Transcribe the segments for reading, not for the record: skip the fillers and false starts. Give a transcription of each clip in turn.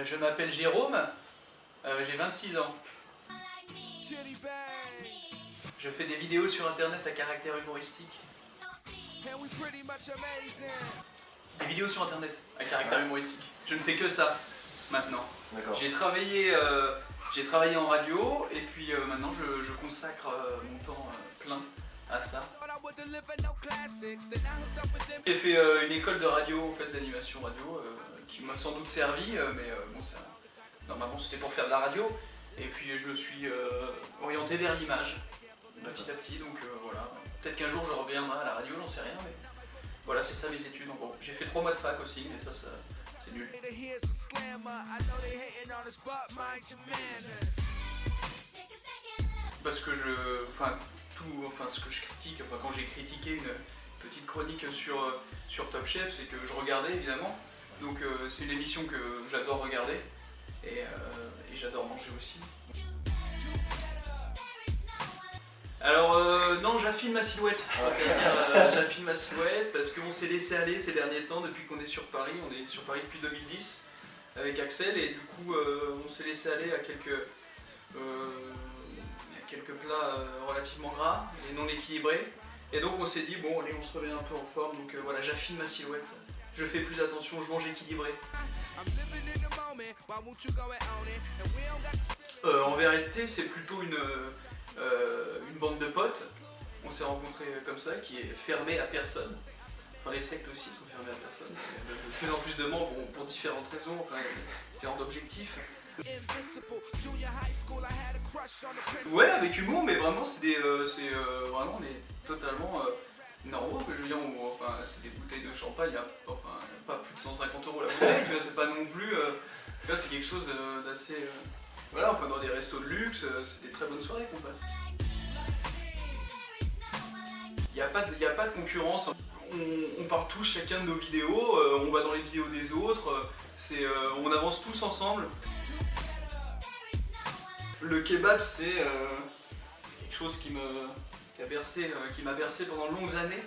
Je m'appelle Jérôme, j'ai 26 ans. Je fais des vidéos sur internet à caractère humoristique. Des vidéos sur internet à caractère humoristique. Je ne fais que ça maintenant. J'ai travaillé en radio et puis maintenant je consacre mon temps plein à ça. J'ai fait une école de radio, en fait, d'animation radio, qui m'a sans doute servi, mais bon, normalement c'était pour faire de la radio. Et puis je me suis orienté vers l'image, petit à petit, donc voilà. Peut-être qu'un jour je reviendrai à la radio, j'en sais rien, mais voilà, c'est ça mes études. Donc, bon, j'ai fait 3 mois de fac aussi, mais ça c'est nul. Parce que ce que je critique, quand j'ai critiqué une petite chronique sur Top Chef, c'est que je regardais évidemment. Donc c'est une émission que j'adore regarder et j'adore manger aussi. Alors non, j'affine ma silhouette. J'affine ma silhouette parce qu'on s'est laissé aller ces derniers temps depuis qu'on est sur Paris. On est sur Paris depuis 2010 avec Axel et du coup on s'est laissé aller à quelques plats relativement gras et non équilibrés. Et donc on s'est dit bon allez, on se remet un peu en forme, donc voilà, j'affine ma silhouette. Je fais plus attention, je mange équilibré. En vérité c'est plutôt une bande de potes. On s'est rencontrés comme ça, qui est fermée à personne. Enfin les sectes aussi sont fermées à personne. De plus en plus de membres pour différentes raisons, enfin différents objectifs. Ouais, avec humour, mais vraiment vraiment on est totalement normaux, que je veux dire, enfin c'est des bouteilles de champagne, enfin pas plus de 150 € la bouteille, tu vois, c'est pas non plus, tu vois, c'est quelque chose d'assez, voilà, enfin dans des restos de luxe, c'est des très bonnes soirées qu'on passe. Il n'y a pas de concurrence. On part tous chacun de nos vidéos, on va dans les vidéos des autres, on avance tous ensemble. Le kebab c'est quelque chose qui m'a bercé pendant de longues années.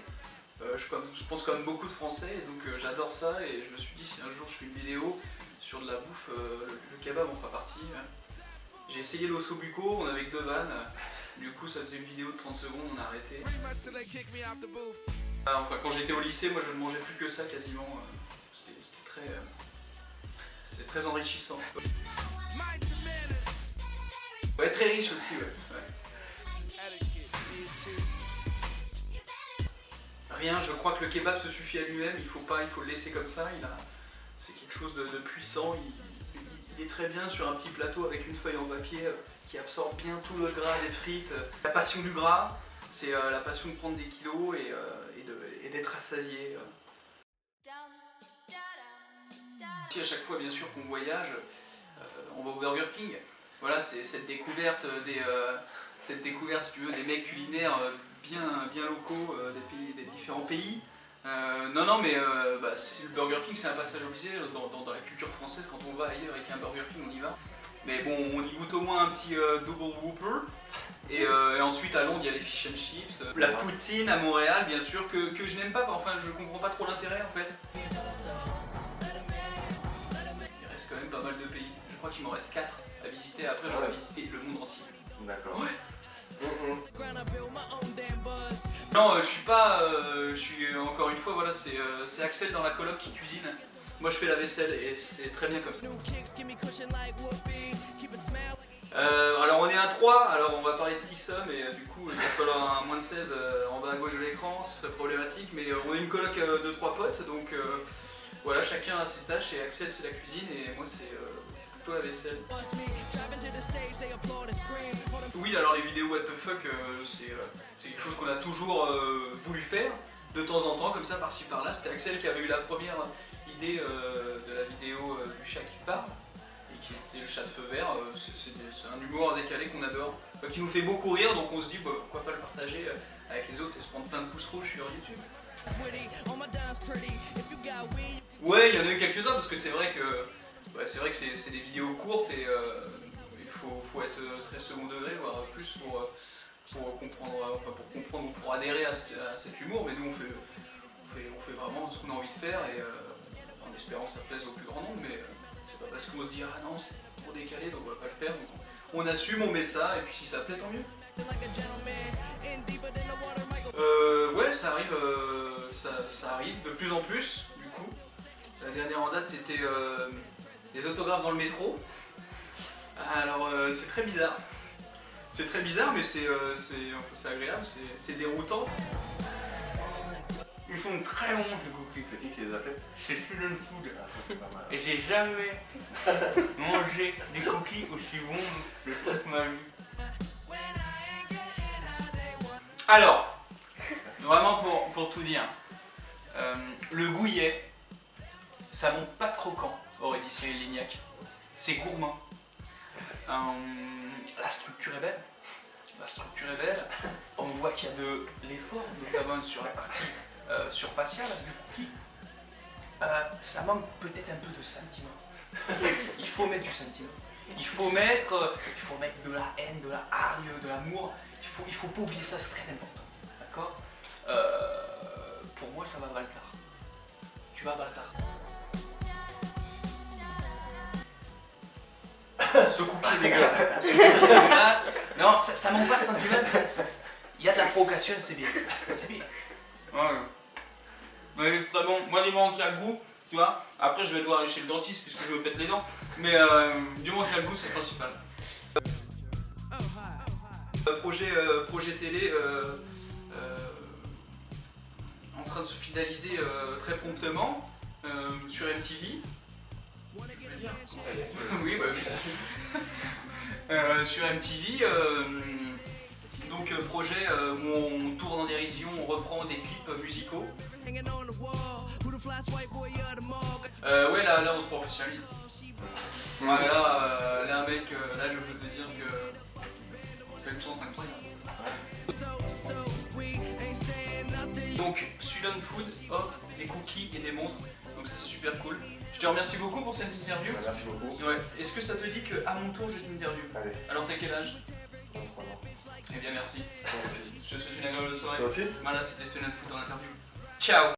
Je pense comme beaucoup de Français, donc j'adore ça et je me suis dit si un jour je fais une vidéo sur de la bouffe, le kebab en fera partie. J'ai essayé l'ossobuco, on avait que 2 vannes, du coup ça faisait une vidéo de 30 secondes, on a arrêté. Enfin quand j'étais au lycée, moi je ne mangeais plus que ça quasiment, c'était très enrichissant. Ouais, très riche aussi, ouais. Rien, je crois que le kebab se suffit à lui-même, il faut le laisser comme ça, c'est quelque chose de puissant, il est très bien sur un petit plateau avec une feuille en papier qui absorbe bien tout le gras des frites. La passion du gras, c'est la passion de prendre des kilos et d'être rassasié. À chaque fois bien sûr qu'on voyage, on va au Burger King. Voilà, c'est cette découverte si tu veux, des mecs culinaires bien locaux des différents pays. Non, mais le Burger King c'est un passage obligé dans la culture française. Quand on va ailleurs avec un Burger King, on y va. Mais bon, on y goûte au moins un petit double whopper. Et ensuite à Londres il y a les fish and chips, la poutine à Montréal bien sûr, que je n'aime pas, enfin je comprends pas trop l'intérêt en fait. Il reste quand même pas mal de pays, je crois qu'il m'en reste 4 à visiter, après j'aurai visité le monde entier. D'accord. Ouais. Non, je suis pas, je suis encore une fois, voilà, c'est Axel dans la coloc qui cuisine. Moi je fais la vaisselle et c'est très bien comme ça. Alors on est à 3, alors on va parler de threesome et du coup il va falloir un moins de 16 en bas à gauche de l'écran, ce serait problématique, mais on est une coloc de 3 potes, donc voilà, chacun a ses tâches et Axel c'est la cuisine et moi c'est plutôt la vaisselle. Oui, alors les vidéos what the fuck, c'est quelque chose qu'on a toujours voulu faire, de temps en temps, comme ça par-ci par-là. C'était Axel qui avait eu la première idée de la vidéo du chat qui parle, et qui était le chat de feu vert. C'est un humour décalé qu'on adore, qui nous fait beaucoup rire, donc on se dit pourquoi pas le partager avec les autres et se prendre plein de pouces rouges sur YouTube. Ouais, il y en a eu quelques-uns parce que c'est vrai que c'est des vidéos courtes et il faut être très second degré, voire plus pour comprendre, ou pour adhérer à cet humour. Mais nous on fait vraiment ce qu'on a envie de faire et en espérant que ça plaise au plus grand nombre. Mais C'est pas parce qu'on se dit ah non c'est trop décalé donc on va pas le faire. Donc on assume, on met ça et puis si ça plaît tant mieux. Ouais ça arrive, ça arrive de plus en plus du coup. La dernière en date c'était des autographes dans le métro. Alors c'est très bizarre. C'est très bizarre mais c'est agréable, c'est déroutant. Ils sont très bons ces cookies. C'est qui les a fait? C'est Student Food. Ah, ça c'est pas mal. Et j'ai jamais mangé des cookies aussi bons de toute ma vie. Alors, vraiment pour tout dire, le Gouillet, ça manque pas de croquant, aurait dit Cyril Lignac. C'est gourmand. La structure est belle. La structure est belle. On voit qu'il y a de l'effort, notamment sur la partie surfaciale du cookie. Ça manque peut-être un peu de sentiment. Il faut mettre du sentiment. Il faut mettre de la haine, de la hargne, de l'amour. Il faut pas oublier ça, c'est très important. D'accord? Pour moi, ça va Baltar. Tu vas Baltar. Ce cookie est dégueulasse. Ce cookie est dégueulasse. Non, ça manque pas de sentiment. Il y a de la provocation, c'est bien. C'est bien. Ouais. Mais c'est très bon. Moi, du moment qu'il y a le goût, tu vois. Après, je vais devoir aller chez le dentiste puisque je me pète les dents. Mais du moment qu'il y a le goût, c'est le principal. Projet télé en train de se finaliser très promptement sur MTV. Je vais dire. Oui, bah oui. Sur MTV. Donc projet où on tourne en dérision, on reprend des clips musicaux. Ouais là on se professionnalise. Ouais, là mec, là je peux te dire que t'as une chance incroyable. Donc Student Food offre des cookies et des montres, donc ça c'est super cool. Je te remercie beaucoup pour cette interview. Merci beaucoup. Ouais. Est-ce que ça te dit qu'à mon tour je t'interview? Allez. Alors t'as quel âge? 23 ans. Très bien, merci. Merci. Je te souhaite une agréable soirée. Toi aussi? Voilà, c'était Student Food en interview. Ciao.